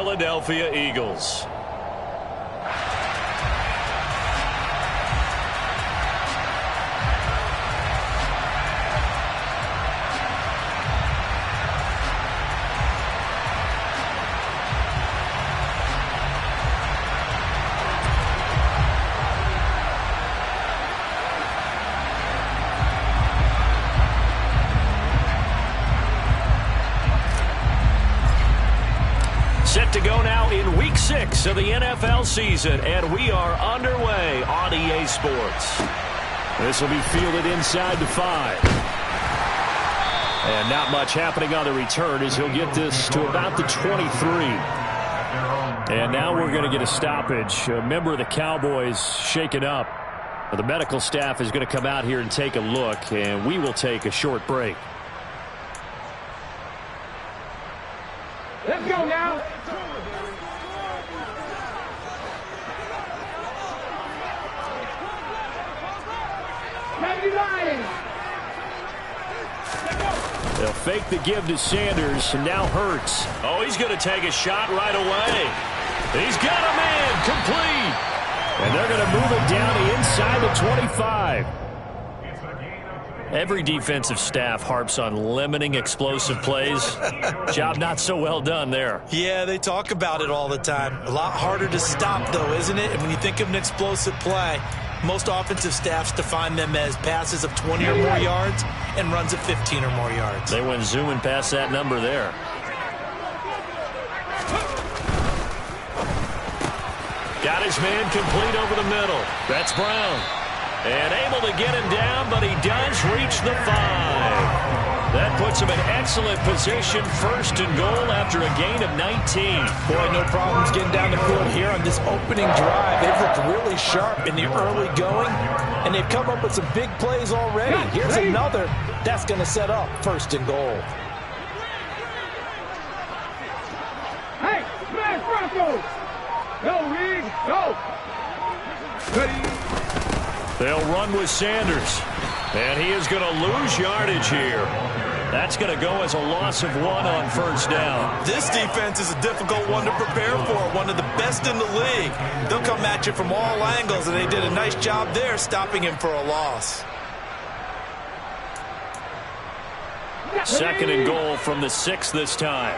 Philadelphia Eagles. Set to go now in Week 6 of the NFL season, and we are underway on EA Sports. This will be fielded inside the 5. And not much happening on the return as he'll get this to about the 23. And now we're going to get a stoppage. A member of the Cowboys shaken up. The medical staff is going to come out here and take a look, and we will take a short break. Let's go now. They'll fake the give to Sanders, and now Hurts. Oh, he's going to take a shot right away. He's got a man complete. And they're going to move it down inside the 25. Every defensive staff harps on limiting explosive plays. Job not so well done there. Yeah, they talk about it all the time. A lot harder to stop, though, isn't it? And when you think of an explosive play, most offensive staffs define them as passes of 20 or more yards and runs of 15 or more yards. They went zooming past that number there. Got his man complete over the middle. That's Brown. And able to get him down, but he does reach the 5. That puts him in excellent position, first and goal after a gain of 19. Boy, no problems getting down the field here on this opening drive. They've looked really sharp in the early going, and they've come up with some big plays already. Here's another that's going to set up first and goal. Hey, smash Broncos! Go, Reed, go! Ready? They'll run with Sanders. And he is going to lose yardage here. That's going to go as a loss of 1 on first down. This defense is a difficult one to prepare for, one of the best in the league. They'll come at you from all angles, and they did a nice job there stopping him for a loss. Second and goal from the 6 this time.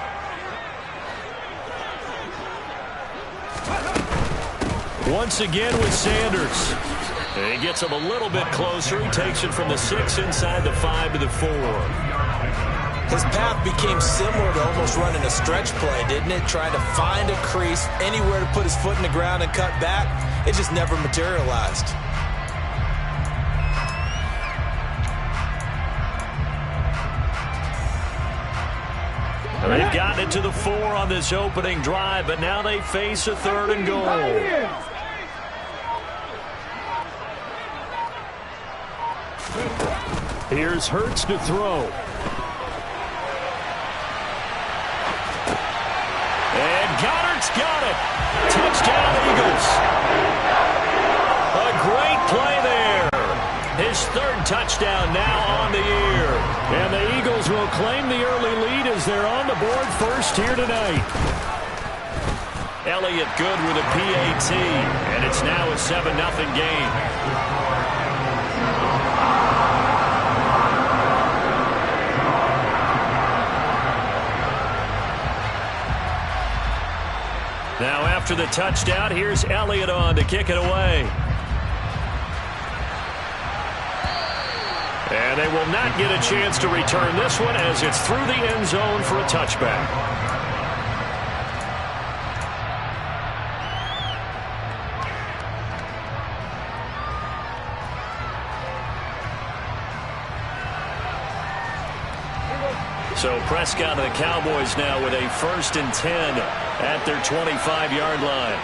Once again with Sanders. And he gets him a little bit closer. He takes it from the 6 inside the 5 to the 4. His path became similar to almost running a stretch play, didn't it? Trying to find a crease, anywhere to put his foot in the ground and cut back. It just never materialized. They've gotten it to the 4 on this opening drive, but now they face a 3rd and goal. Here's Hurts to throw. And Goddard's got it. Touchdown, Eagles. A great play there. His 3rd touchdown now on the year. And the Eagles will claim the early lead as they're on the board first here tonight. Elliott good with a PAT. And it's now a 7-0 game. Now after the touchdown, here's Elliott on to kick it away. And they will not get a chance to return this one as it's through the end zone for a touchback. So Prescott and the Cowboys now with a 1st and 10 at their 25-yard line.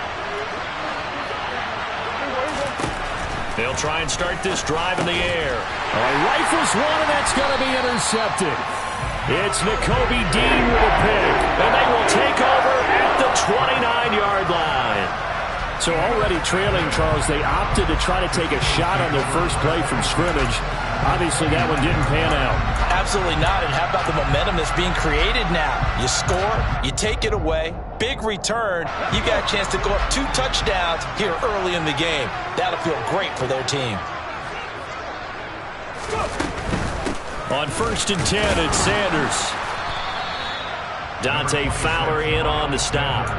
They'll try and start this drive in the air. Rifles one, and that's going to be intercepted. It's Nakobe Dean with a pick, and they will take over at the 29-yard line. So already trailing, Charles, they opted to try to take a shot on their first play from scrimmage. Obviously, that one didn't pan out. Absolutely not. And how about the momentum that's being created now? You score, you take it away, big return. You got a chance to go up 2 touchdowns here early in the game. That'll feel great for their team. On 1st and 10, it's Sanders. Dante Fowler in on the stop.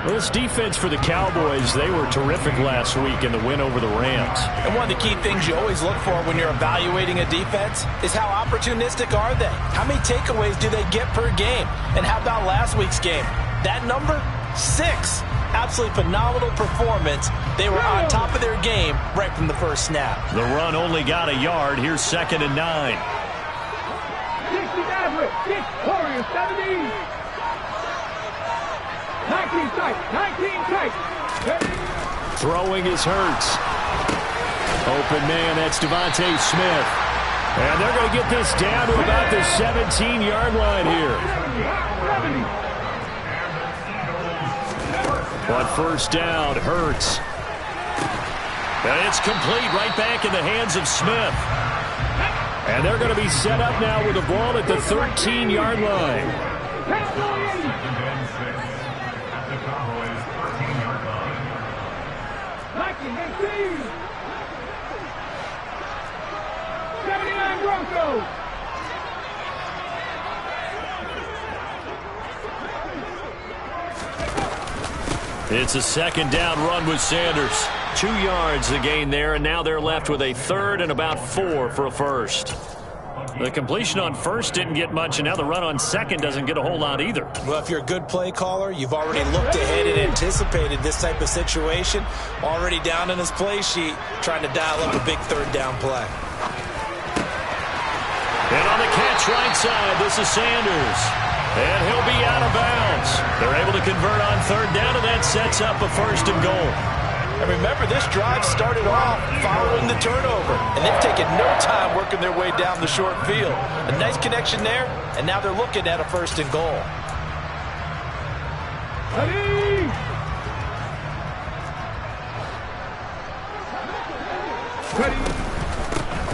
Well, this defense for the Cowboys, they were terrific last week in the win over the Rams. And one of the key things you always look for when you're evaluating a defense is how opportunistic are they? How many takeaways do they get per game? And how about last week's game? That number? 6. Absolutely phenomenal performance. They were on top of their game right from the first snap. The run only got a yard. Here's 2nd and 9. 60 Maverick, 6 Warriors, 17. 19 tight, 19 tight. Throwing is Hurts. Open man, that's Devontae Smith. And they're going to get this down to about the 17-yard line here. 70. On 1st down, Hurts. And it's complete right back in the hands of Smith. And they're going to be set up now with the ball at the 13-yard line. It's a 2nd down run with Sanders. 2 yards the gain there, and now they're left with a 3rd and about 4 for a first. The completion on 1st didn't get much, and now the run on 2nd doesn't get a whole lot either. Well, if you're a good play caller, you've already looked ahead and anticipated this type of situation. Already down in his play sheet, trying to dial up a big 3rd down play. And on the catch right side, this is Sanders. And he'll be out of bounds. They're able to convert on 3rd down, and that sets up a 1st and goal. And remember, this drive started off following the turnover. And they've taken no time working their way down the short field. A nice connection there, and now they're looking at a 1st and goal.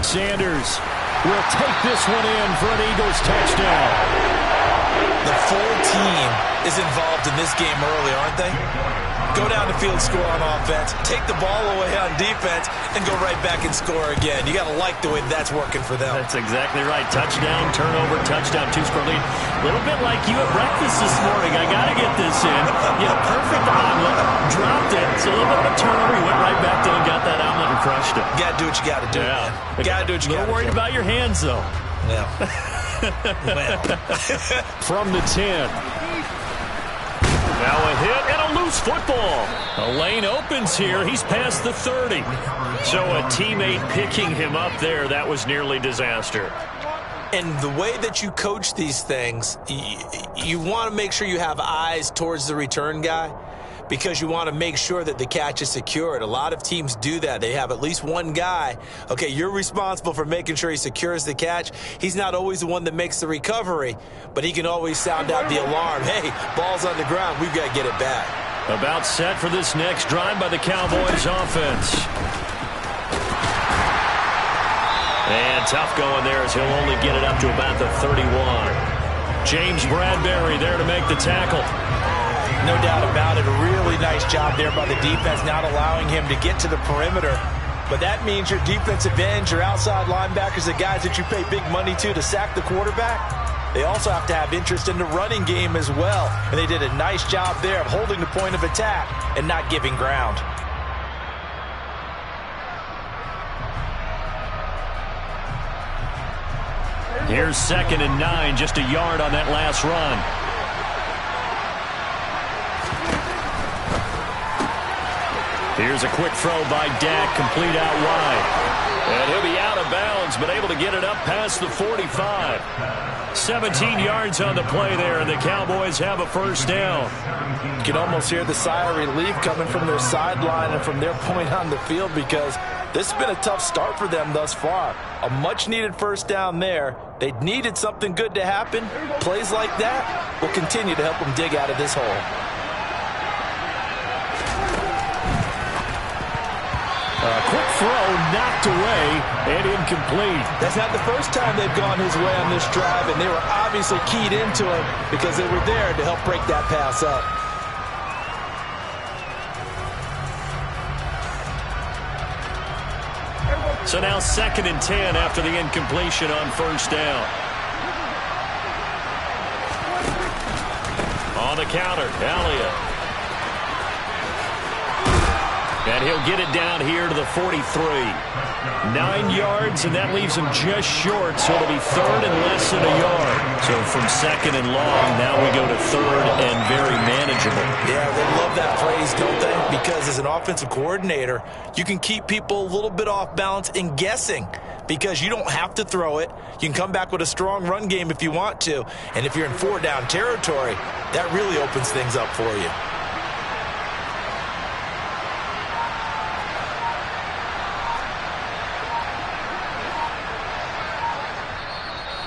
Sanders will take this one in for an Eagles touchdown. The full team is involved in this game early, aren't they? Go down the field, score on offense, take the ball away on defense, and go right back and score again. You got to like the way that's working for them. That's exactly right. Touchdown, turnover, touchdown, 2-score lead. A little bit like you at breakfast this morning. I got to get this in. Yeah, perfect omelet. Dropped it. It's a little bit of a turnover. You went right back there and got that omelet and crushed it. You got to do what you got to do. Yeah. Got to do what you got to do. A little worried about your hands, though. Yeah. Well. From the 10. Now a hit and a loose football. A lane opens here. He's past the 30. So a teammate picking him up there, that was nearly disaster. And the way that you coach these things, you want to make sure you have eyes towards the return guy, because you want to make sure that the catch is secured. A lot of teams do that. They have at least one guy. Okay, you're responsible for making sure he secures the catch. He's not always the one that makes the recovery, but he can always sound out the alarm. Hey, ball's on the ground. We've got to get it back. About set for this next drive by the Cowboys offense. And tough going there as he'll only get it up to about the 31. James Bradbury there to make the tackle. No doubt about it. A really nice job there by the defense, not allowing him to get to the perimeter. But that means your defensive ends, your outside linebackers, the guys that you pay big money to sack the quarterback, they also have to have interest in the running game as well. And they did a nice job there of holding the point of attack and not giving ground. Here's 2nd and 9, just a yard on that last run. Here's a quick throw by Dak, complete out wide. And he'll be out of bounds, but able to get it up past the 45. 17 yards on the play there, and the Cowboys have a 1st down. You can almost hear the sigh of relief coming from their sideline and from their point on the field, because this has been a tough start for them thus far. A much-needed 1st down there. They needed something good to happen. Plays like that will continue to help them dig out of this hole. Quick throw knocked away and incomplete. That's not the first time they've gone his way on this drive, and they were obviously keyed into it because they were there to help break that pass up. So now 2nd and 10 after the incompletion on first down. On the counter, Elliott. And he'll get it down here to the 43. 9 yards, and that leaves him just short, so it'll be 3rd and less than a yard. So from 2nd and long, now we go to 3rd and very manageable. Yeah, they love that phrase, don't they? Because as an offensive coordinator, you can keep people a little bit off balance and guessing because you don't have to throw it. You can come back with a strong run game if you want to. And if you're in 4-down territory, that really opens things up for you.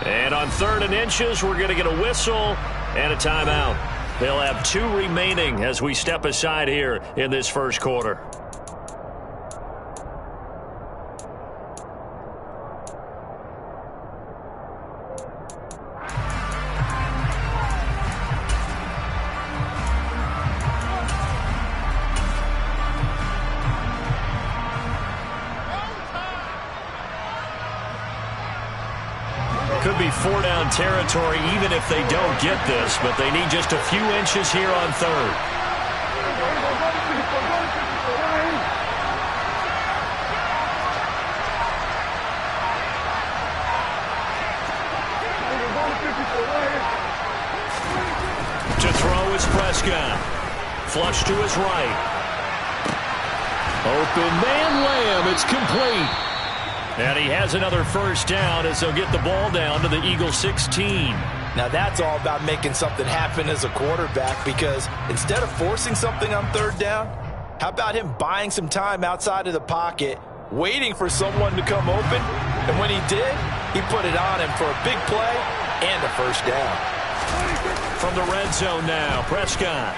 And on 3rd and inches, we're going to get a whistle and a timeout. They'll have 2 remaining as we step aside here in this first quarter. Could be 4-down territory even if they don't get this, but they need just a few inches here on 3rd. To throw is Prescott. Flush to his right. Open man Lamb. It's complete. And he has another first down as they'll get the ball down to the Eagles 16. Now that's all about making something happen as a quarterback, because instead of forcing something on 3rd down, how about him buying some time outside of the pocket, waiting for someone to come open, and when he did, he put it on him for a big play and a first down. From the red zone now, Prescott.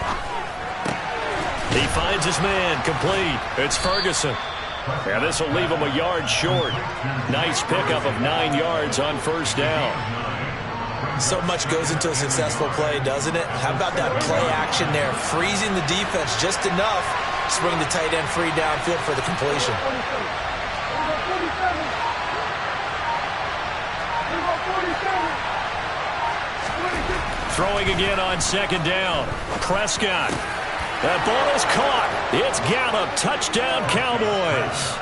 He finds his man, complete. It's Ferguson. And this will leave him a yard short. Nice pickup of 9 yards on first down. So much goes into a successful play, doesn't it? How about that play action there? Freezing the defense just enough to swing the tight end free downfield for the completion. Throwing again on 2nd down. Prescott. That ball is caught. It's Gallup. Touchdown, Cowboys.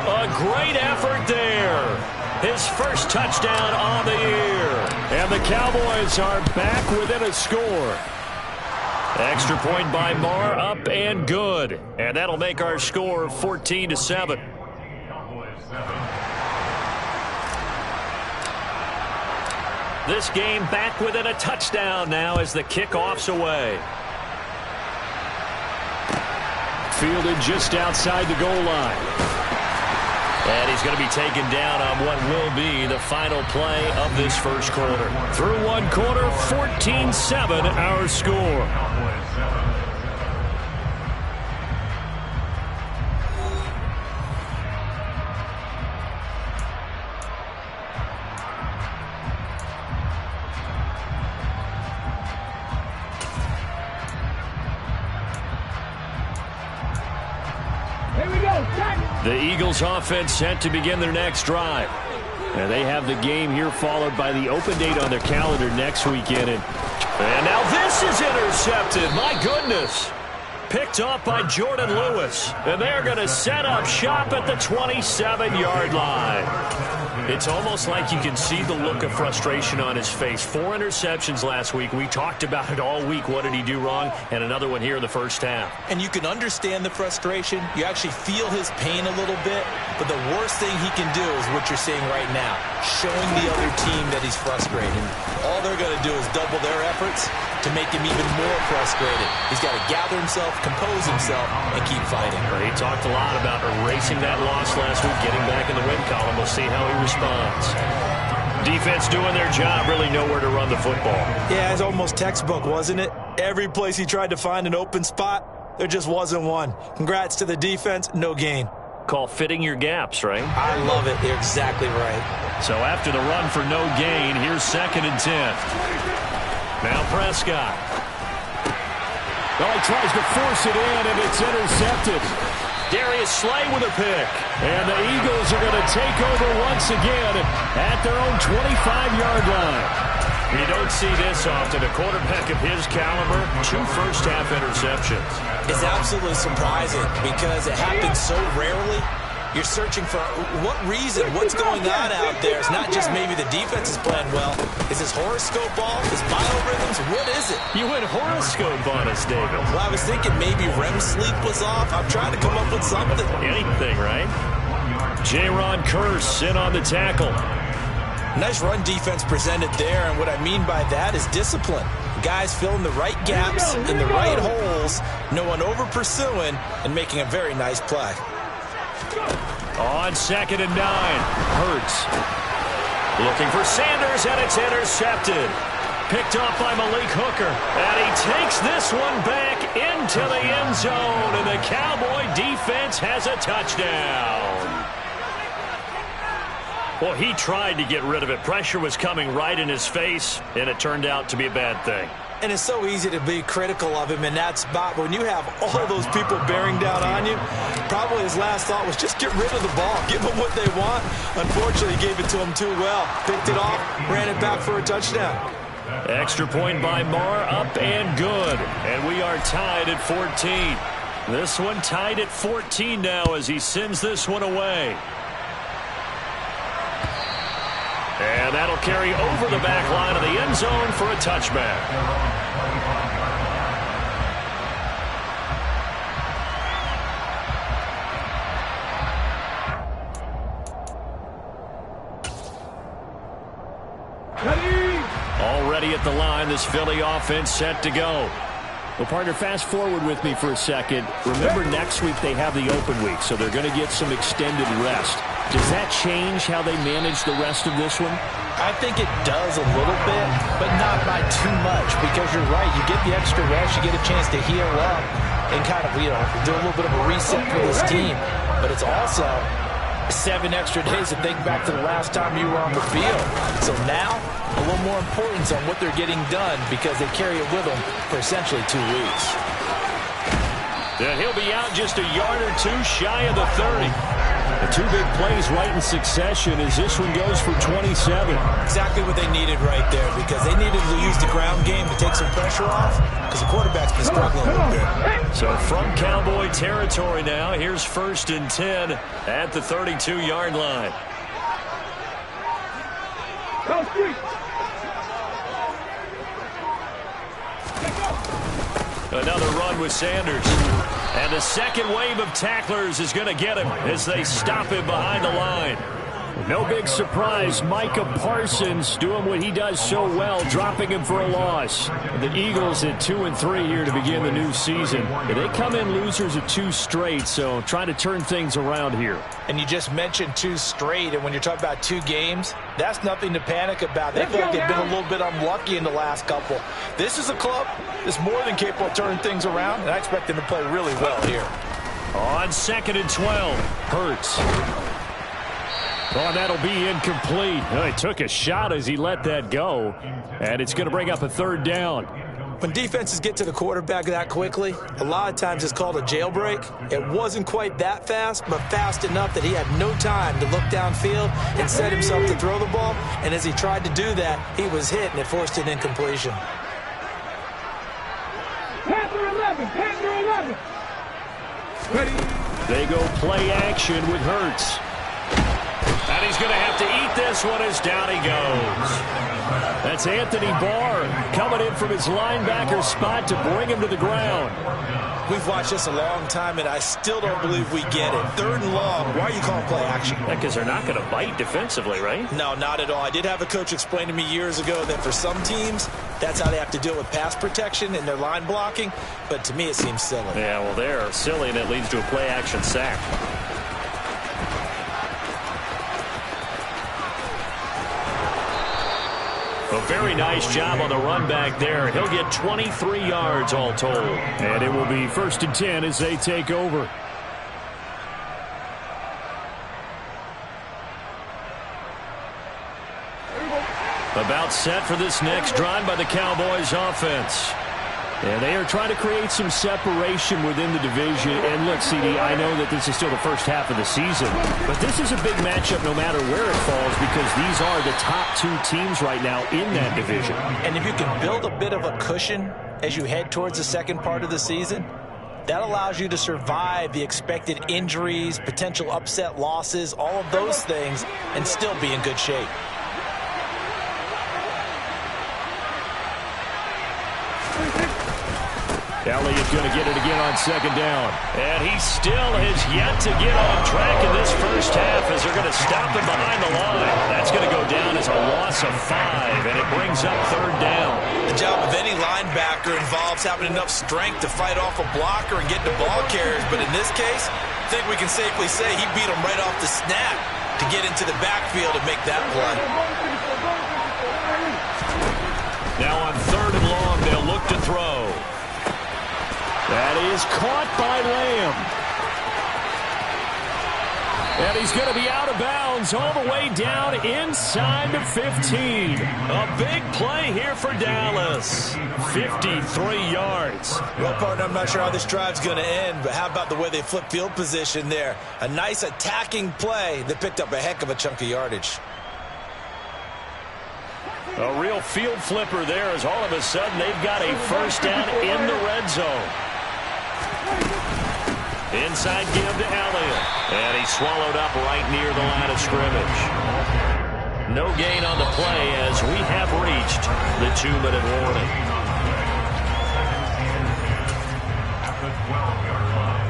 A great effort there. His first touchdown on the year. And the Cowboys are back within a score. Extra point by Marr, up and good. And that'll make our score 14-7. This game back within a touchdown now as the kickoff's away. Fielded just outside the goal line. And he's going to be taken down on what will be the final play of this first quarter. Through one quarter, 14-7 our score. The Eagles offense set to begin their next drive. And they have the game here followed by the open date on their calendar next weekend. And now this is intercepted. My goodness. Picked up by Jordan Lewis. And they're going to set up shop at the 27-yard line. It's almost like you can see the look of frustration on his face. 4 interceptions last week. We talked about it all week. What did he do wrong? And another one here in the first half. And you can understand the frustration. You actually feel his pain a little bit. But the worst thing he can do is what you're seeing right now, showing the other team that he's frustrated. All they're going to do is double their efforts to make him even more frustrated. He's got to gather himself, compose himself, and keep fighting. He talked a lot about erasing that loss last week, getting back in the win column. We'll see how he responds. Defense doing their job, really nowhere to run the football. Yeah, it's almost textbook, wasn't it? Every place he tried to find an open spot, there just wasn't one. Congrats to the defense, no gain. call fitting your gaps, right? I love it. You're exactly right. So after the run for no gain, here's 2nd and 10. Now Prescott. Well, he tries to force it in, and it's intercepted. Darius Slay with a pick. And the Eagles are going to take over once again at their own 25-yard line. You don't see this often. A quarterback of his caliber, 2 first-half interceptions. It's absolutely surprising because it happens so rarely. You're searching for what reason, what's going on out there. It's not just maybe the defense is playing well. Is his horoscope off? Is biorhythms? What is it? You went horoscope on us, David. Well, I was thinking maybe REM sleep was off. I'm trying to come up with something. Anything, right? Jaron Kearse in on the tackle. Nice run defense presented there, and what I mean by that is discipline. Guys filling the right gaps in the right holes, no one over-pursuing, and making a very nice play. On 2nd and 9, Hurts. Looking for Sanders, and it's intercepted. Picked off by Malik Hooker, and he takes this one back into the end zone, and the Cowboy defense has a touchdown. Well, he tried to get rid of it. Pressure was coming right in his face, and it turned out to be a bad thing. And it's so easy to be critical of him in that spot. But when you have all those people bearing down on you, probably his last thought was just get rid of the ball. Give them what they want. Unfortunately, he gave it to them too well. Picked it off, ran it back for a touchdown. Extra point by Marr, up and good. And we are tied at 14. This one tied at 14 now as he sends this one away. And that'll carry over the back line of the end zone for a touchback. Already at the line, this Philly offense set to go. Well, partner, fast forward with me for a second. Remember, next week they have the open week, so they're going to get some extended rest. Does that change how they manage the rest of this one? I think it does a little bit, but not by too much, because you're right. You get the extra rest, you get a chance to heal up and kind of, do a little bit of a reset for this team. But it's also 7 extra days to think back to the last time you were on the field. So now, a little more importance on what they're getting done because they carry it with them for essentially 2 weeks. And he'll be out just a yard or two shy of the 30. The 2 big plays right in succession as this one goes for 27. Exactly what they needed right there because they needed to use the ground game to take some pressure off because the quarterback's been struggling a little bit. So from Cowboy territory now, here's 1st and 10 at the 32-yard line. Another run with Sanders. And the second wave of tacklers is going to get him as they stop him behind the line. No big surprise, Micah Parsons doing what he does so well, dropping him for a loss. The Eagles at 2-3 here to begin the new season. They come in losers of 2 straight, so trying to turn things around here. And you just mentioned 2 straight, and when you're talking about 2 games, that's nothing to panic about. They feel like they've been a little bit unlucky in the last couple. This is a club that's more than capable of turning things around, and I expect them to play really well here. On 2nd and 12, Hurts. Oh, that'll be incomplete. Oh, he took a shot as he let that go, and it's going to bring up a 3rd down. When defenses get to the quarterback that quickly, a lot of times it's called a jailbreak. It wasn't quite that fast, but fast enough that he had no time to look downfield and set himself to throw the ball. And as he tried to do that, he was hit, and it forced an incompletion. Panther 11, Panther 11. Ready? They go play action with Hurts. And he's going to have to eat this one as down he goes. That's Anthony Barr coming in from his linebacker spot to bring him to the ground. We've watched this a long time, and I still don't believe we get it. 3rd and long. Why are you calling play action? Because they're not going to bite defensively, right? No, not at all. I did have a coach explain to me years ago that for some teams, that's how they have to deal with pass protection and their line blocking. But to me, it seems silly. Yeah, well, they're silly, and it leads to a play action sack. A very nice job on the run back there. He'll get 23 yards all told. And it will be 1st and 10 as they take over. Timeout set for this next drive by the Cowboys offense. And they are trying to create some separation within the division. And look, CD, I know that this is still the first half of the season, but this is a big matchup no matter where it falls because these are the top two teams right now in that division. And if you can build a bit of a cushion as you head towards the second part of the season, that allows you to survive the expected injuries, potential upset losses, all of those things, and still be in good shape. Elliott going to get it again on second down. And he still has yet to get on track in this first half as they're going to stop him behind the line. That's going to go down as a loss of 5, and it brings up third down. The job of any linebacker involves having enough strength to fight off a blocker and get to ball carriers. But in this case, I think we can safely say he beat him right off the snap to get into the backfield and make that play. Now on third and long, they'll look to throw. That is caught by Lamb. And he's going to be out of bounds all the way down inside the 15. A big play here for Dallas. 53 yards. Well, partner, I'm not sure how this drive's going to end, but how about the way they flip field position there? A nice attacking play that picked up a heck of a chunk of yardage. A real field flipper there as all of a sudden they've got a first down in the red zone. Inside give to Elliott. And he's swallowed up right near the line of scrimmage. No gain on the play as we have reached the 2-minute warning. At the 12-yard line.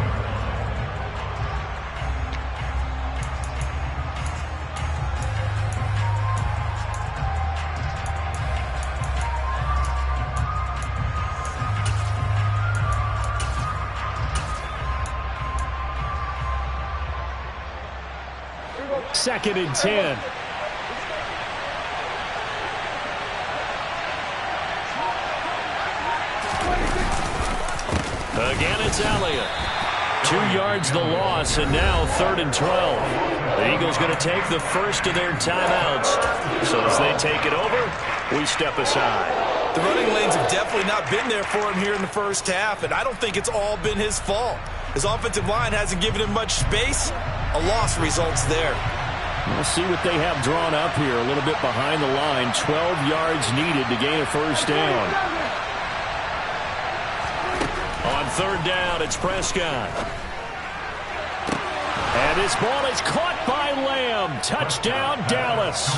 Second and 10. Again, it's Elliott. 2 yards the loss, and now third and 12. The Eagles going to take the first of their timeouts. So as they take it over, we step aside. The running lanes have definitely not been there for him here in the first half, and I don't think it's all been his fault. His offensive line hasn't given him much space. A loss results there. We'll see what they have drawn up here. A little bit behind the line. 12 yards needed to gain a first down. On third down, it's Prescott. And this ball is caught by Lamb. Touchdown, Dallas.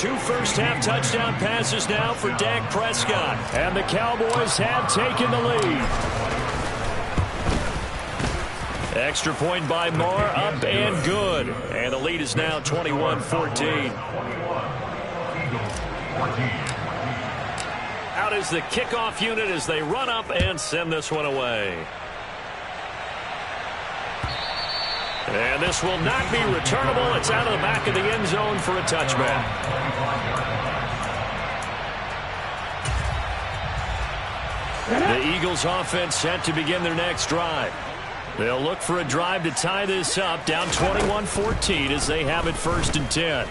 2 first-half touchdown passes now for Dak Prescott. And the Cowboys have taken the lead. Extra point by Marr, up and good. And the lead is now 21-14. Out is the kickoff unit as they run up and send this one away. And this will not be returnable. It's out of the back of the end zone for a touchback. The Eagles offense set to begin their next drive. They'll look for a drive to tie this up, down 21-14 as they have it first and 10.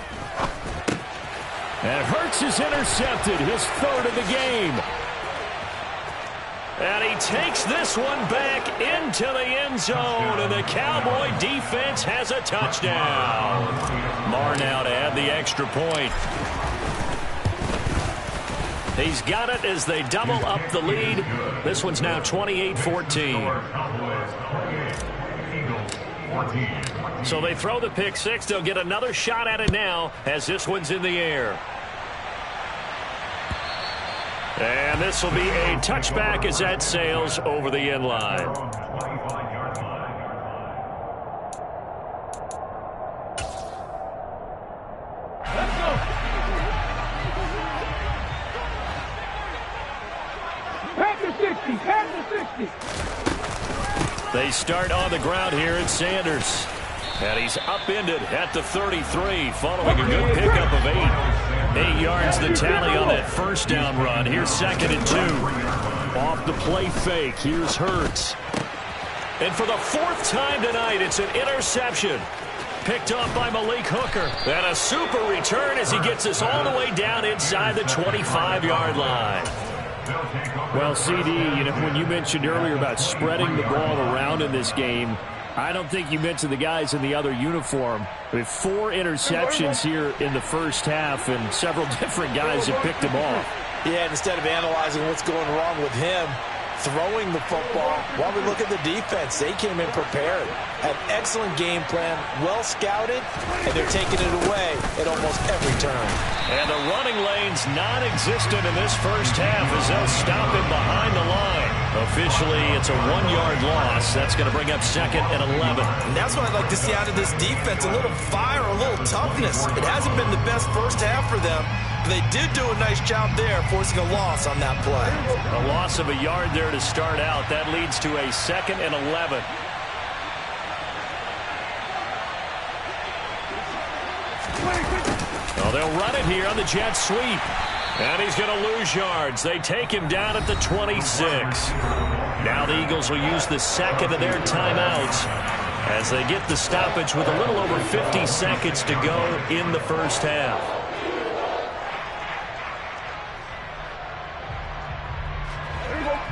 And Hurts is intercepted, his third of the game. And he takes this one back into the end zone, and the Cowboy defense has a touchdown. Marr now to add the extra point. He's got it as they double up the lead. This one's now 28-14. So they throw the pick six. They'll get another shot at it now as this one's in the air. And this will be a touchback as that sails over the end line. They start on the ground here at Sanders. And he's upended at the 33 following a good pickup of 8. 8 yards the tally on that first down run. Here's second and 2. Off the play fake. Here's Hurts. And for the 4th time tonight, it's an interception. picked off by Malik Hooker. And a super return as he gets us all the way down inside the 25-yard line. Well, CD, when you mentioned earlier about spreading the ball around in this game, I don't think you mentioned the guys in the other uniform. We have 4 interceptions here in the first half, and several different guys have picked them off. Yeah, and instead of analyzing what's going wrong with him, throwing the football, while we look at the defense, they came in prepared. Had excellent game plan, well scouted, and they're taking it away at almost every turn. And the running lane's non-existent in this first half as they'll stop him behind the line. Officially, it's a 1-yard loss. That's going to bring up 2nd and 11. And that's what I'd like to see out of this defense, a little fire, a little toughness. It hasn't been the best first half for them, but they did do a nice job there, forcing a loss on that play. A loss of a yard there to start out. That leads to a 2nd and 11. Well, they'll run it here on the jet sweep. And he's going to lose yards. They take him down at the 26. Now the Eagles will use the second of their timeouts as they get the stoppage with a little over 50 seconds to go in the first half.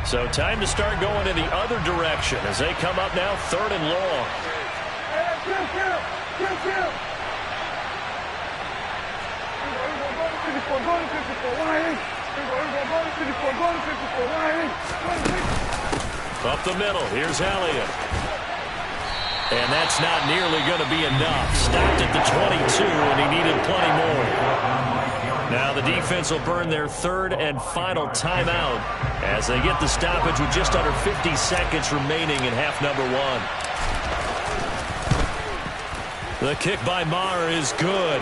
So time to start going in the other direction as they come up now 3rd and long. Up the middle, here's Elliott. And that's not nearly going to be enough. Stopped at the 22, and he needed plenty more. Now the defense will burn their 3rd and final timeout as they get the stoppage with just under 50 seconds remaining in half number 1. The kick by Maher is good.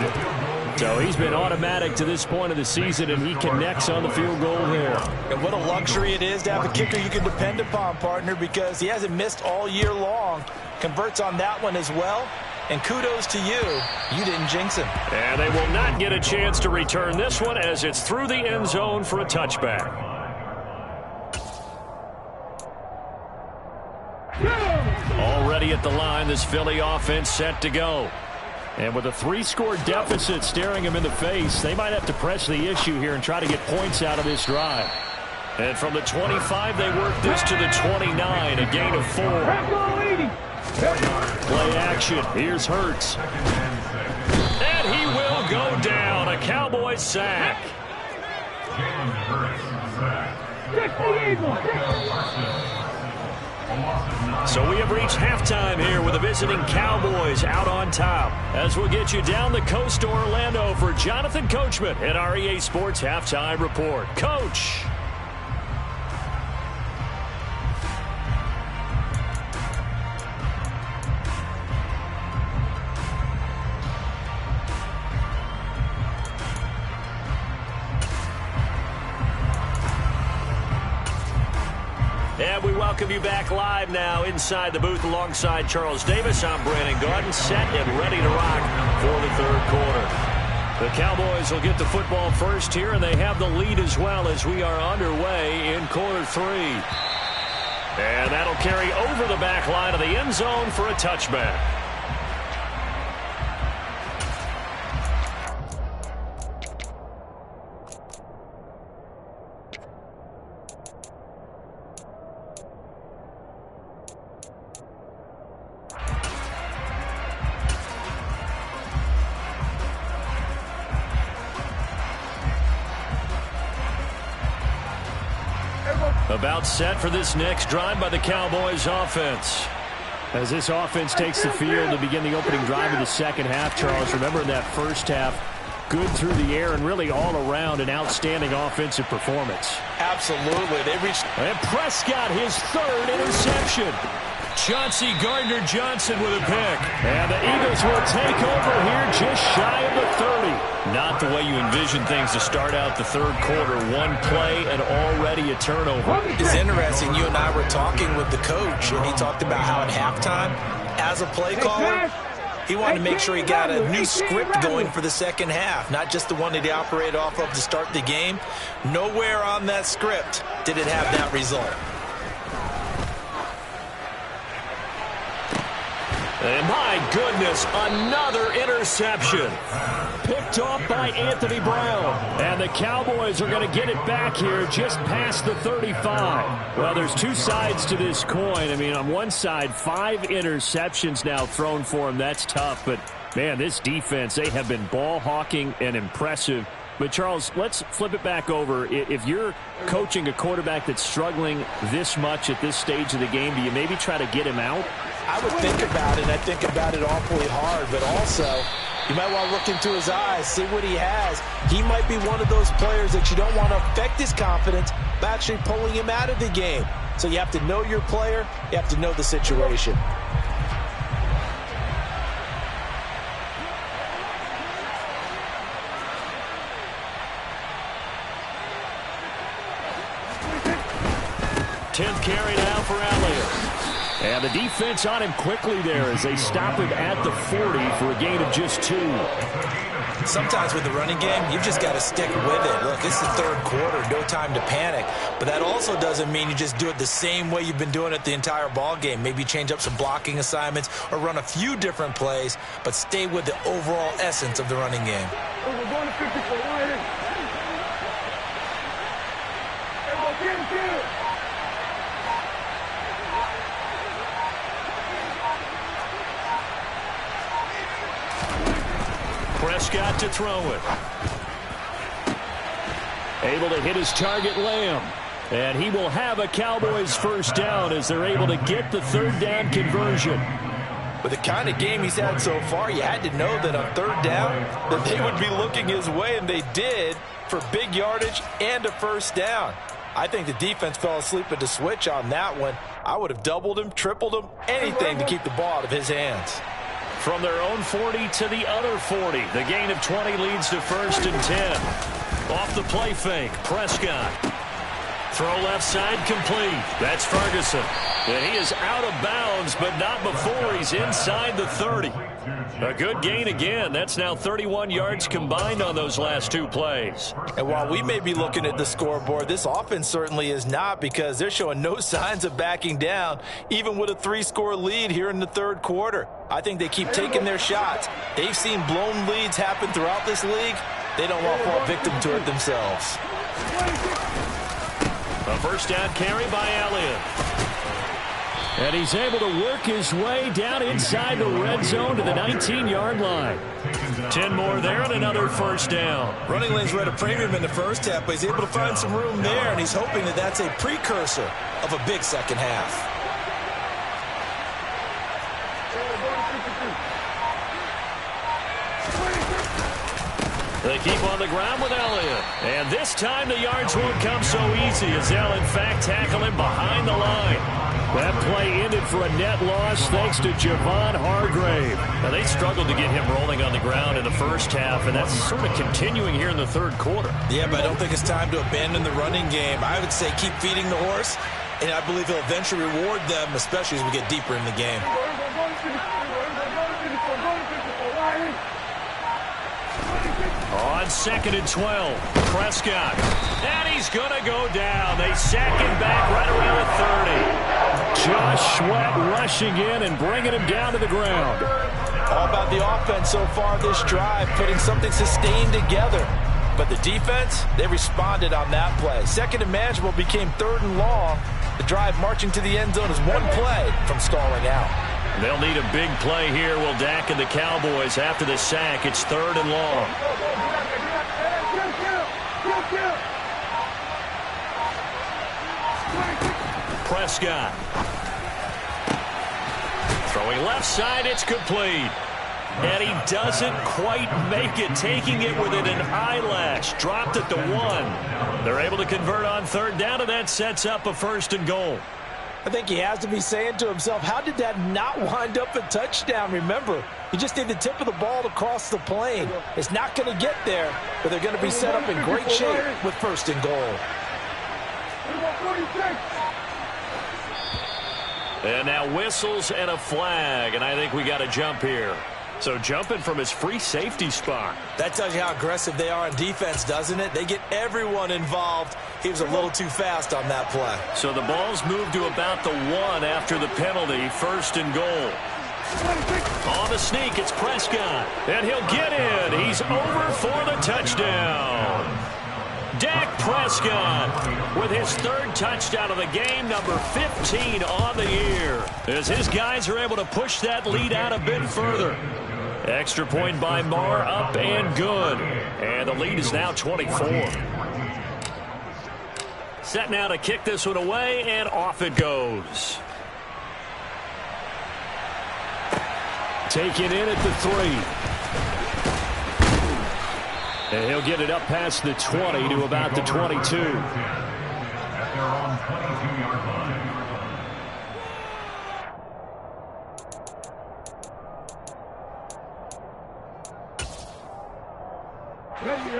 So he's been automatic to this point of the season, and he connects on the field goal there. And what a luxury it is to have a kicker you can depend upon, partner, because he hasn't missed all year long. Converts on that one as well. And kudos to you. You didn't jinx him. And they will not get a chance to return this one as it's through the end zone for a touchback. Already at the line, this Philly offense set to go. And with a 3-score deficit staring them in the face, they might have to press the issue here and try to get points out of this drive. And from the 25, they work this to the 29, a gain of 4. Play action. Here's Hurts. And he will go down. A Cowboys sack. So we have reached halftime here with the visiting Cowboys out on top. As we'll get you down the coast to Orlando for Jonathan Coachman at our EA Sports Halftime Report. Coach. And we welcome you back live now inside the booth alongside Charles Davis. I'm Brandon Gaudin, set and ready to rock for the 3rd quarter. The Cowboys will get the football first here, and they have the lead as well as we are underway in quarter 3. And that'll carry over the back line of the end zone for a touchback. About set for this next drive by the Cowboys offense. As this offense takes the field to begin the opening drive of the second half, Charles, remember in that first half, good through the air and really all around an outstanding offensive performance. Absolutely. They reached. And Prescott, his 3rd interception. Chauncey Gardner-Johnson with a pick. And the Eagles will take over here just shy of the 30. Not the way you envision things to start out the 3rd quarter. One play and already a turnover. It's interesting. You and I were talking with the coach, and he talked about how at halftime, as a play caller, he wanted to make sure he got a new script going for the second half, not just the one that he operated off of to start the game. Nowhere on that script did it have that result. And my goodness, another interception. Picked off by Anthony Brown. And the Cowboys are going to get it back here just past the 35. Well, there's two sides to this coin. I mean, on one side, 5 interceptions now thrown for him. That's tough. But, man, this defense, they have been ball hawking and impressive. But, Charles, let's flip it back over. If you're coaching a quarterback that's struggling this much at this stage of the game, do you maybe try to get him out? I would think about it. I think about it awfully hard. But also, you might want to look into his eyes, see what he has. He might be one of those players that you don't want to affect his confidence by actually pulling him out of the game. So you have to know your player. You have to know the situation. Tenth carry now for Elliott. And the defense on him quickly there as they stop him at the 40 for a gain of just 2. Sometimes with the running game, you've just got to stick with it. Look, this is the third quarter, no time to panic. But that also doesn't mean you just do it the same way you've been doing it the entire ball game. Maybe change up some blocking assignments or run a few different plays, but stay with the overall essence of the running game. We're going to 54 right in. Prescott to throw it. Able to hit his target, Lamb. And he will have a Cowboys first down as they're able to get the third down conversion. With the kind of game he's had so far, you had to know that on third down that they would be looking his way, and they did, for big yardage and a first down. I think the defense fell asleep at the switch on that one. I would have doubled him, tripled him, anything to keep the ball out of his hands. From their own 40 to the other 40. The gain of 20 leads to 1st and 10. Off the play fake, Prescott. Throw left side complete. That's Ferguson. And he is out of bounds, but not before he's inside the 30. A good gain again. That's now 31 yards combined on those last 2 plays. And while we may be looking at the scoreboard, this offense certainly is not, because they're showing no signs of backing down, even with a 3-score lead here in the third quarter. I think they keep taking their shots. They've seen blown leads happen throughout this league. They don't want to fall victim to it themselves. A first down carry by Elliott. And he's able to work his way down inside the red zone to the 19-yard line. 10 more there and another first down. Running lanes were at a premium in the first half, but he's able to find some room there, and he's hoping that that's a precursor of a big second half. They keep on the ground with Elliott. And this time the yards won't come so easy as they'll, in fact, tackle him behind the line. That play ended for a net loss thanks to Javon Hargrave. Now, they struggled to get him rolling on the ground in the first half, and that's sort of continuing here in the third quarter. Yeah, but I don't think it's time to abandon the running game. I would say keep feeding the horse, and I believe he'll eventually reward them, especially as we get deeper in the game. On 2nd and 12, Prescott. And he's going to go down. They sack him back right around the 30. Josh Sweat rushing in and bringing him down to the ground. All about the offense so far this drive, putting something sustained together. But the defense, they responded on that play. 2nd and manageable became 3rd and long. The drive marching to the end zone is one play from stalling out. They'll need a big play here, will Dak and the Cowboys after the sack. It's 3rd and long. Prescott. Throwing left side, it's complete. And he doesn't quite make it, taking it within an eyelash. Dropped at the 1. They're able to convert on 3rd down, and that sets up a 1st and goal. I think he has to be saying to himself, how did that not wind up a touchdown? Remember, you just need the tip of the ball to cross the plane. It's not going to get there, but they're going to be set up in great shape with 1st and goal. And now whistles and a flag, and I think we got a jump here. So jumping from his free safety spot. That tells you how aggressive they are on defense, doesn't it? They get everyone involved. He was a little too fast on that play. So the ball's moved to about the 1 after the penalty, 1st and goal. On the sneak, it's Prescott. And he'll get in. He's over for the touchdown. Dak Prescott with his third touchdown of the game, number 15 on the year, as his guys are able to push that lead out a bit further. Extra point by Marr, up and good. And the lead is now 24. Set now to kick this one away, and off it goes. Taken in at the 3. And he'll get it up past the 20 to about the 22. At their own 22-yard line.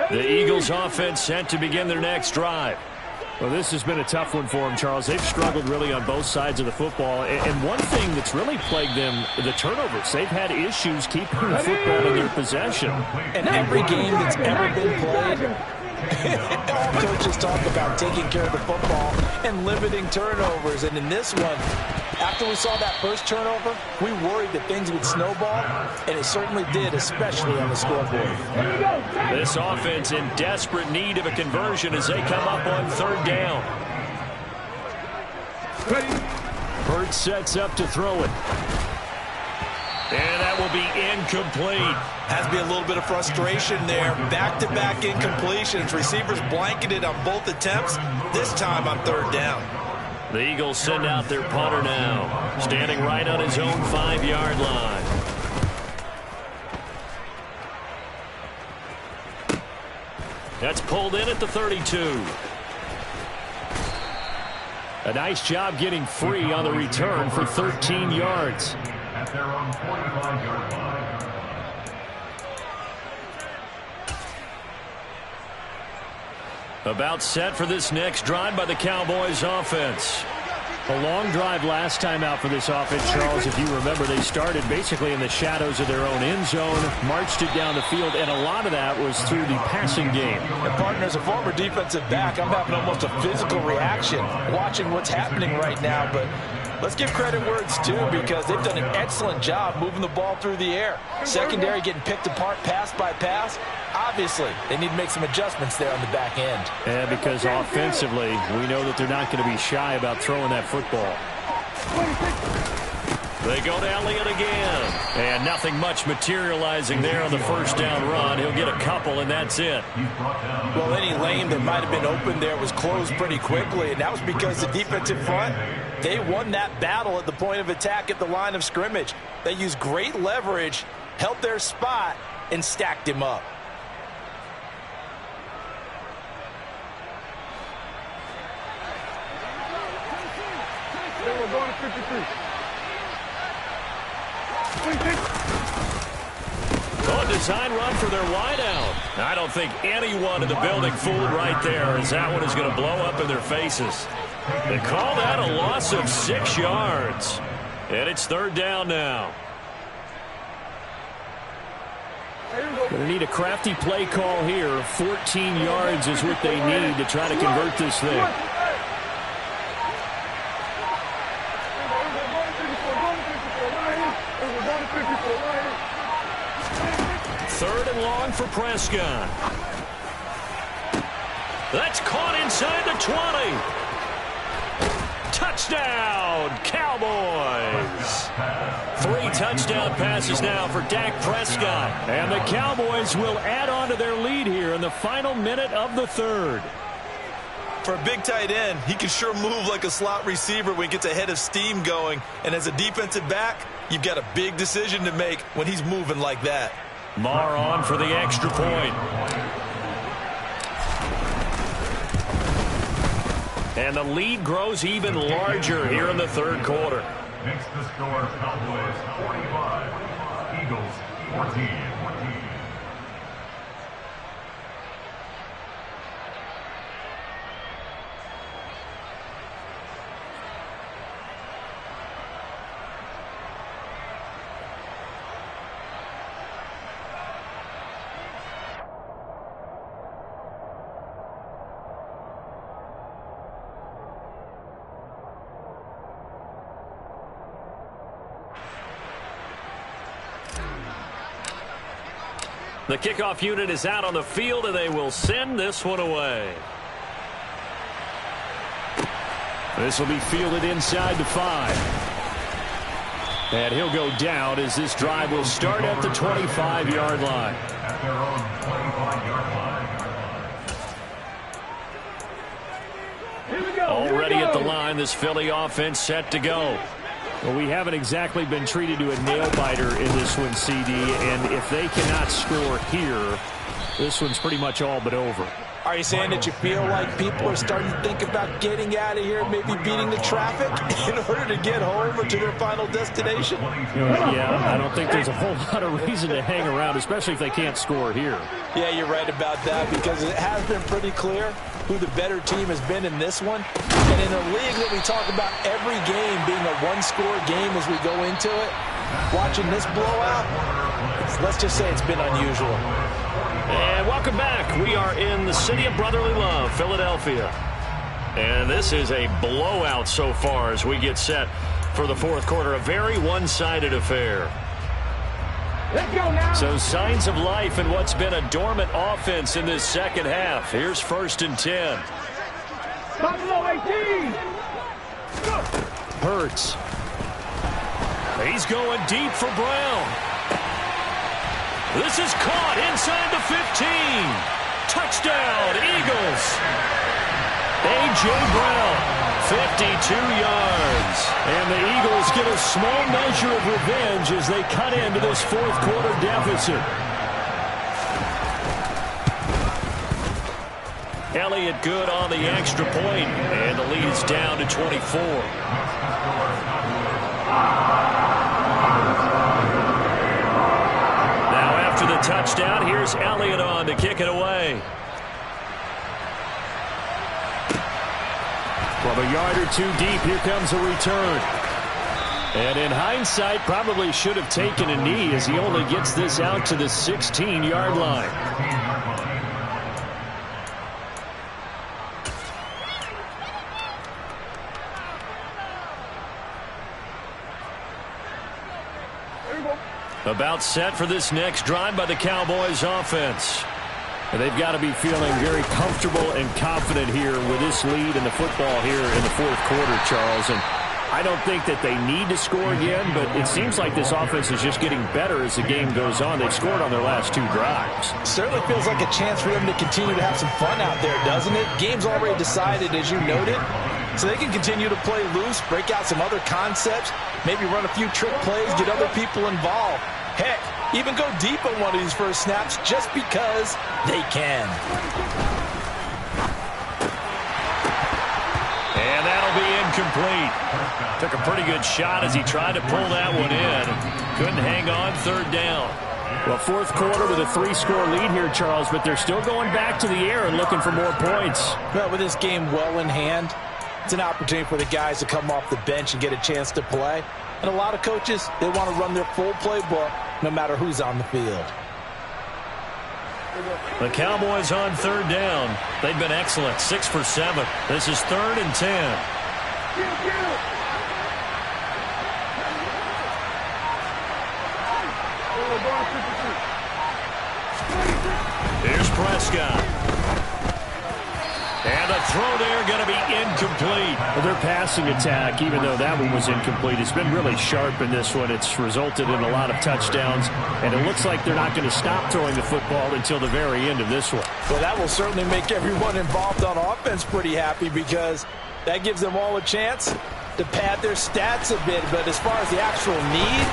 The Eagles offense set to begin their next drive. Well, this has been a tough one for them, Charles. They've struggled really on both sides of the football. And one thing that's really plagued them, the turnovers. They've had issues keeping the football in their possession. And every game that's ever been played, all coaches talk about taking care of the football and limiting turnovers. And in this one, after we saw that first turnover, we worried that things would snowball, and it certainly did, especially on the scoreboard. This offense in desperate need of a conversion as they come up on third down. Hurts sets up to throw it. And that will be incomplete. Has to be a little bit of frustration there. Back-to-back incompletions. Receivers blanketed on both attempts, this time on third down. The Eagles send out their punter now, standing right on his own 5-yard line. That's pulled in at the 32. A nice job getting free on the return for 13 yards. At their own 45-yard line. About set for this next drive by the Cowboys offense. A long drive last time out for this offense, Charles. If you remember, they started basically in the shadows of their own end zone, marched it down the field, and a lot of that was through the passing game. And partner, as a former defensive back, I'm having almost a physical reaction watching what's happening right now. But let's give credit where it's due, because they've done an excellent job moving the ball through the air. Secondary getting picked apart pass by pass. Obviously, they need to make some adjustments there on the back end. And because offensively, we know that they're not going to be shy about throwing that football. They go to Elliott again. And nothing much materializing there on the first down run. He'll get a couple, and that's it. Well, any lane that might have been open there was closed pretty quickly, and that was because the defensive front, they won that battle at the point of attack at the line of scrimmage. They used great leverage, held their spot, and stacked him up. We're going to 53. A design run for their wideout. I don't think anyone in the building fooled right there, as that one is going to blow up in their faces. They call that a loss of 6 yards. And it's third down now. Going to need a crafty play call here. 14 yards is what they need to try to convert this thing. Third and long for Prescott. That's caught inside the 20. Touchdown, Cowboys. 3 touchdown passes now for Dak Prescott. And the Cowboys will add on to their lead here in the final minute of the third. For a big tight end, he can sure move like a slot receiver when he gets a head of steam going. And as a defensive back, you've got a big decision to make when he's moving like that. Marr on for the extra point. And the lead grows even larger here in the third quarter. Makes the score Cowboys 45, Eagles 14. The kickoff unit is out on the field, and they will send this one away. This will be fielded inside the 5. And he'll go down as this drive will start at the 25-yard line. At their own 25-yard line. Already at the line, this Philly offense set to go. Well, we haven't exactly been treated to a nail-biter in this one, CD, and if they cannot score here, this one's pretty much all but over. Are you saying that you feel like people are starting to think about getting out of here, maybe beating the traffic in order to get home or to their final destination? Yeah, I don't think there's a whole lot of reason to hang around, especially if they can't score here. Yeah, you're right about that, because it has been pretty clear who the better team has been in this one. And in a league that we talk about every game being a one-score game as we go into it, watching this blowout, let's just say it's been unusual. And welcome back. We are in the city of brotherly love, Philadelphia. And this is a blowout so far as we get set for the fourth quarter. A very one-sided affair. Let's go now. So signs of life in what's been a dormant offense in this second half. Here's 1st and 10. Buffalo 18. Hurts. He's going deep for Brown. This is caught inside the 15. Touchdown, Eagles. A.J. Brown, 52 yards. And the Eagles get a small measure of revenge as they cut into this fourth quarter deficit. Elliott good on the extra point, and the lead is down to 24. After the touchdown, here's Elliott on to kick it away. From a yard or two deep, here comes a return. And in hindsight, probably should have taken a knee as he only gets this out to the 16-yard line. About set for this next drive by the Cowboys offense. And they've got to be feeling very comfortable and confident here with this lead in the football here in the fourth quarter, Charles. And I don't think that they need to score again, but it seems like this offense is just getting better as the game goes on. They've scored on their last 2 drives. Certainly feels like a chance for them to continue to have some fun out there, doesn't it? Game's already decided, as you noted. So they can continue to play loose, break out some other concepts, maybe run a few trick plays, get other people involved. Heck, even go deep on one of these first snaps just because they can. And that'll be incomplete. Took a pretty good shot as he tried to pull that one in. Couldn't hang on, 3rd down. Well, fourth quarter with a 3-score lead here, Charles, but they're still going back to the air and looking for more points. Well, with this game well in hand, it's an opportunity for the guys to come off the bench and get a chance to play. And a lot of coaches, they want to run their full playbook no matter who's on the field. The Cowboys on 3rd down. They've been excellent, 6 for 7. This is 3rd and 10. Here's Prescott. And the throw there going to be incomplete. Well, their passing attack, even though that one was incomplete, has been really sharp in this one. It's resulted in a lot of touchdowns, and it looks like they're not going to stop throwing the football until the very end of this one. Well, that will certainly make everyone involved on offense pretty happy, because that gives them all a chance to pad their stats a bit. But as far as the actual need,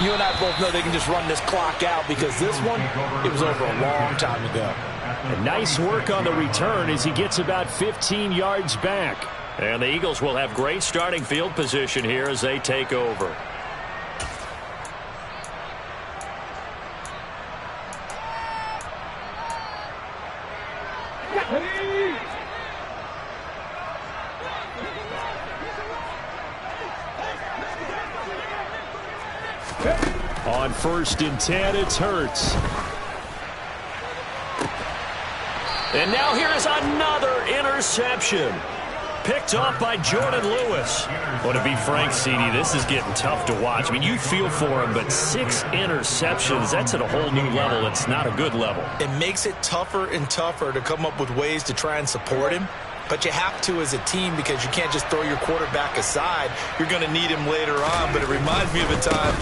you and I both know they can just run this clock out, because this one, it was over a long time ago. And nice work on the return as he gets about 15 yards back. And the Eagles will have great starting field position here as they take over. On 1st and 10, it's Hurts. And now here is another interception. picked off by Jordan Lewis. Well, to be frank, CD, this is getting tough to watch. I mean, you feel for him, but 6 interceptions, that's at a whole new level. It's not a good level. It makes it tougher and tougher to come up with ways to try and support him. But you have to as a team because you can't just throw your quarterback aside. You're going to need him later on. But it reminds me of a time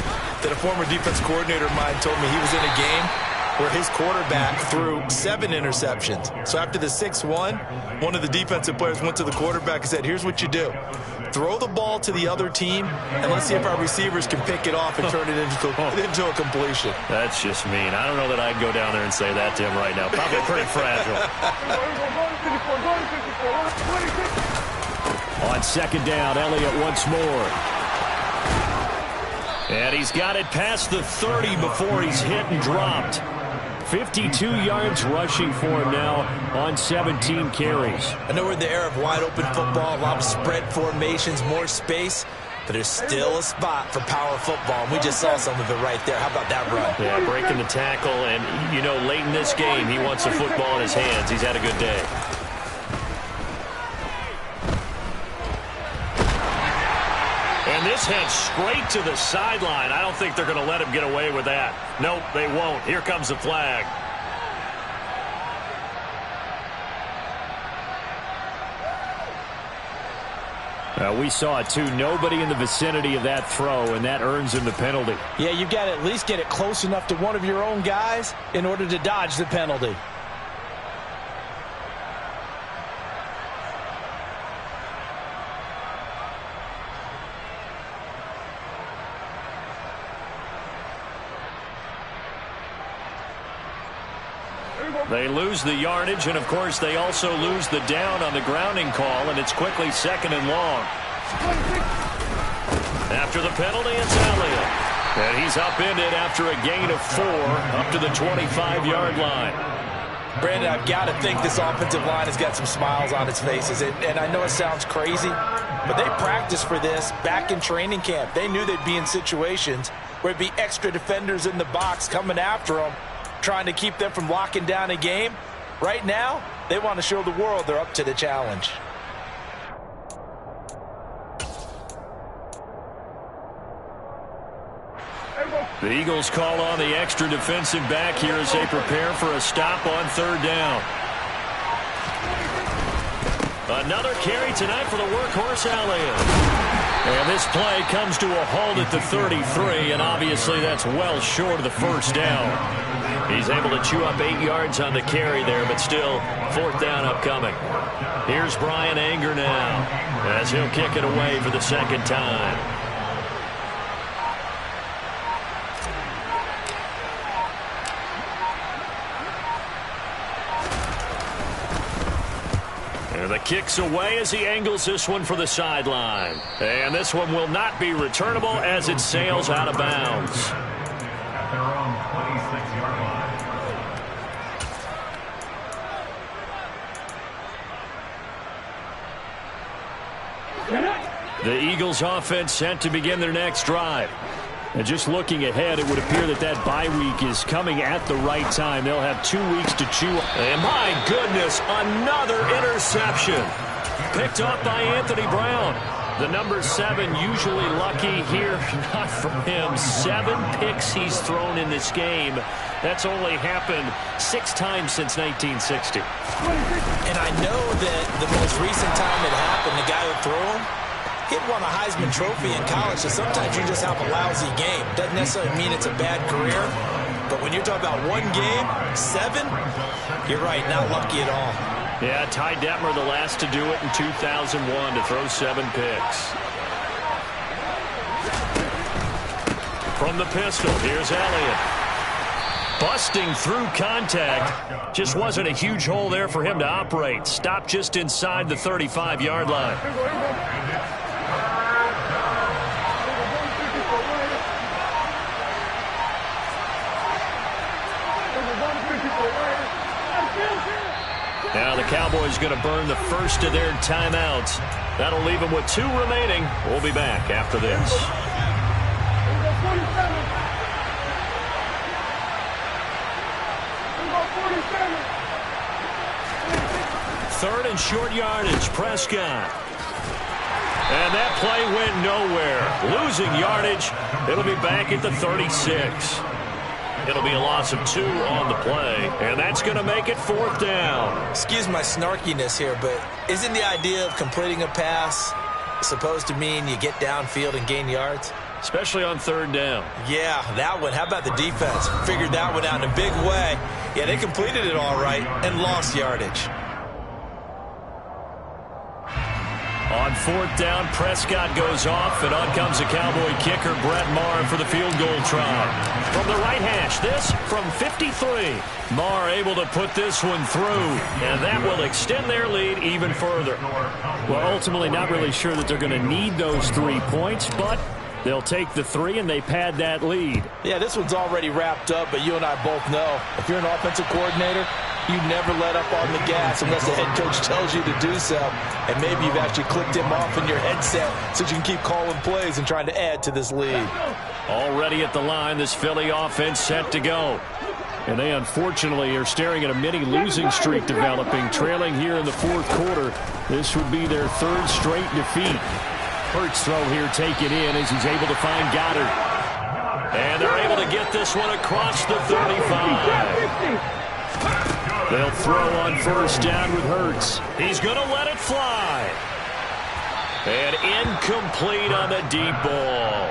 that a former defense coordinator of mine told me he was in a game where his quarterback threw 7 interceptions. So after the 6-1, one of the defensive players went to the quarterback and said, here's what you do. Throw the ball to the other team, and let's see if our receivers can pick it off and turn it into a completion. That's just mean. I don't know that I'd go down there and say that to him right now. Probably pretty fragile. On second down, Elliott once more. And he's got it past the 30 before he's hit and dropped. 52 yards rushing for him now on 17 carries. I know we're in the era of wide-open football, a lot of spread formations, more space, but there's still a spot for power football. And we just saw some of it right there. How about that run? Yeah, breaking the tackle, and, you know, late in this game, he wants the football in his hands. He's had a good day. And this heads straight to the sideline. I don't think they're going to let him get away with that. Nope, they won't. Here comes the flag. We saw it, too. Nobody in the vicinity of that throw, and that earns him the penalty. Yeah, you've got to at least get it close enough to one of your own guys in order to dodge the penalty. They lose the yardage, and, of course, they also lose the down on the grounding call, and it's quickly 2nd and long. After the penalty, it's Elliott. And he's upended after a gain of 4 up to the 25-yard line. Brandon, I've got to think this offensive line has got some smiles on its faces. And I know it sounds crazy, but they practiced for this back in training camp. They knew they'd be in situations where there'd be extra defenders in the box coming after them, trying to keep them from locking down a game. Right now, they want to show the world they're up to the challenge. The Eagles call on the extra defensive back here as they prepare for a stop on 3rd down. Another carry tonight for the workhorse Elliott. And this play comes to a halt at the 33, and obviously that's well short of the 1st down. He's able to chew up 8 yards on the carry there, but still 4th down upcoming. Here's Brian Anger now as he'll kick it away for the 2nd time. The kick's away as he angles this one for the sideline. And this one will not be returnable as it sails out of bounds. At their own 26-yard line. The Eagles offense set to begin their next drive. And just looking ahead, it would appear that that bye week is coming at the right time. They'll have 2 weeks to chew. And my goodness, another interception. Picked up by Anthony Brown. The number 7 usually lucky here. Not for him. 7 picks he's thrown in this game. That's only happened 6 times since 1960. And I know that the most recent time it happened, the guy who threw him, he won a Heisman Trophy in college, so sometimes you just have a lousy game. Doesn't necessarily mean it's a bad career, but when you're talking about 1 game, 7, you're right, not lucky at all. Yeah, Ty Detmer, the last to do it in 2001, to throw 7 picks. From the pistol, here's Elliott. Busting through contact. Just wasn't a huge hole there for him to operate. Stopped just inside the 35-yard line. Now the Cowboys going to burn the first of their timeouts. That'll leave them with 2 remaining. We'll be back after this. 3rd and short yardage. Prescott And that play went nowhere. Losing yardage. It'll be back at the 36. It'll be a loss of 2 on the play, and that's going to make it 4th down. Excuse my snarkiness here, but isn't the idea of completing a pass supposed to mean you get downfield and gain yards? Especially on 3rd down. Yeah, that one. How about the defense? Figured that one out in a big way. Yeah, they completed it all right and lost yardage. On 4th down, Prescott goes off, and on comes the Cowboy kicker, Brett Maher, for the field goal try. From the right hash, this from 53. Maher able to put this one through, and that will extend their lead even further. Well, ultimately, not really sure that they're going to need those 3 points, but they'll take the 3, and they pad that lead. Yeah, this one's already wrapped up, but you and I both know if you're an offensive coordinator, you never let up on the gas unless the head coach tells you to do so. And maybe you've actually clicked him off in your headset so you can keep calling plays and trying to add to this lead. Already at the line, this Philly offense set to go. And they unfortunately are staring at a mini losing streak developing, trailing here in the 4th quarter. This would be their 3rd straight defeat. Hurts throw here taken in as he's able to find Goddard. And they're able to get this one across the 35. They'll throw on 1st down with Hurts. He's going to let it fly. And incomplete on the deep ball.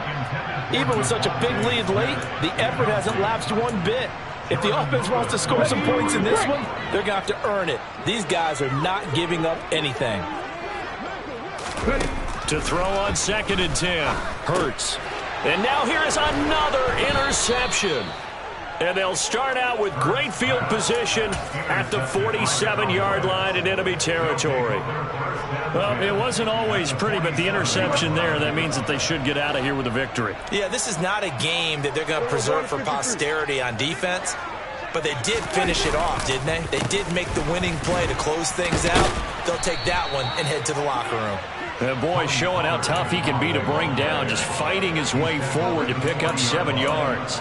Even with such a big lead late, the effort hasn't lapsed one bit. If the offense wants to score some points in this one, they're going to have to earn it. These guys are not giving up anything. To throw on 2nd and 10. Hurts. And now here is another interception. And they'll start out with great field position at the 47-yard line in enemy territory. Well, it wasn't always pretty, but the interception there, that means that they should get out of here with a victory. Yeah, this is not a game that they're going to preserve for posterity on defense, but they did finish it off, didn't they? They did make the winning play to close things out. They'll take that one and head to the locker room. And boy, showing how tough he can be to bring down, just fighting his way forward to pick up 7 yards.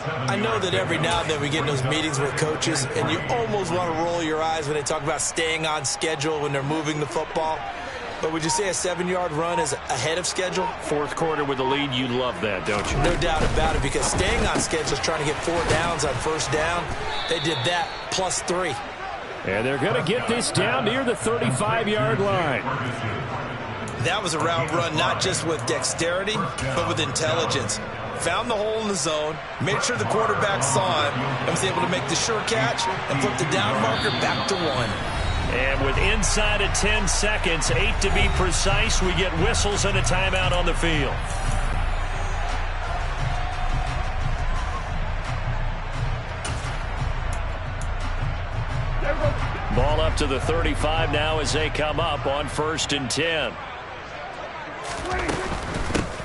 I know that every now and then we get in those meetings with coaches, and you almost want to roll your eyes when they talk about staying on schedule when they're moving the football. But would you say a 7-yard run is ahead of schedule? 4th quarter with the lead, you love that, don't you? No doubt about it, because staying on schedule is trying to get 4 downs on 1st down. They did that plus 3. And they're going to get this down near the 35-yard line. That was a route run not just with dexterity, but with intelligence. Found the hole in the zone, made sure the quarterback saw him, and was able to make the sure catch and flip the down marker back to 1. And with inside of 10 seconds, 8 to be precise, we get whistles and a timeout on the field. Ball up to the 35 now as they come up on 1st and 10.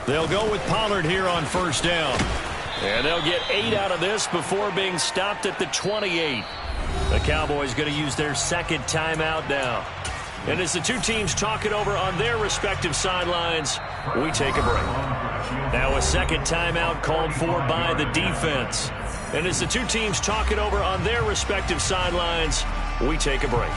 They'll go with Pollard here on 1st down. And they'll get 8 out of this before being stopped at the 28. The Cowboys going to use their 2nd timeout now. And as the 2 teams talk it over on their respective sidelines, we take a break. Now a 2nd timeout called for by the defense. And as the 2 teams talk it over on their respective sidelines, we take a break.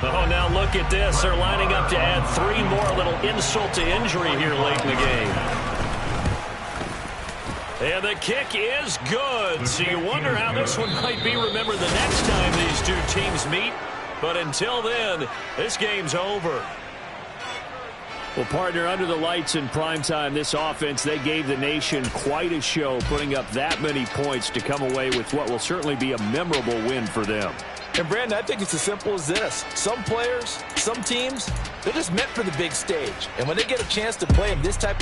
Oh, now look at this. They're lining up to add 3 more, a little insult to injury here late in the game. And the kick is good. So you wonder how this one might be remembered the next time these 2 teams meet. But until then, this game's over. Well, partner, under the lights in primetime, this offense, they gave the nation quite a show, putting up that many points to come away with what will certainly be a memorable win for them. And, Brandon, I think it's as simple as this. Some players, some teams, they're just meant for the big stage. And when they get a chance to play in this type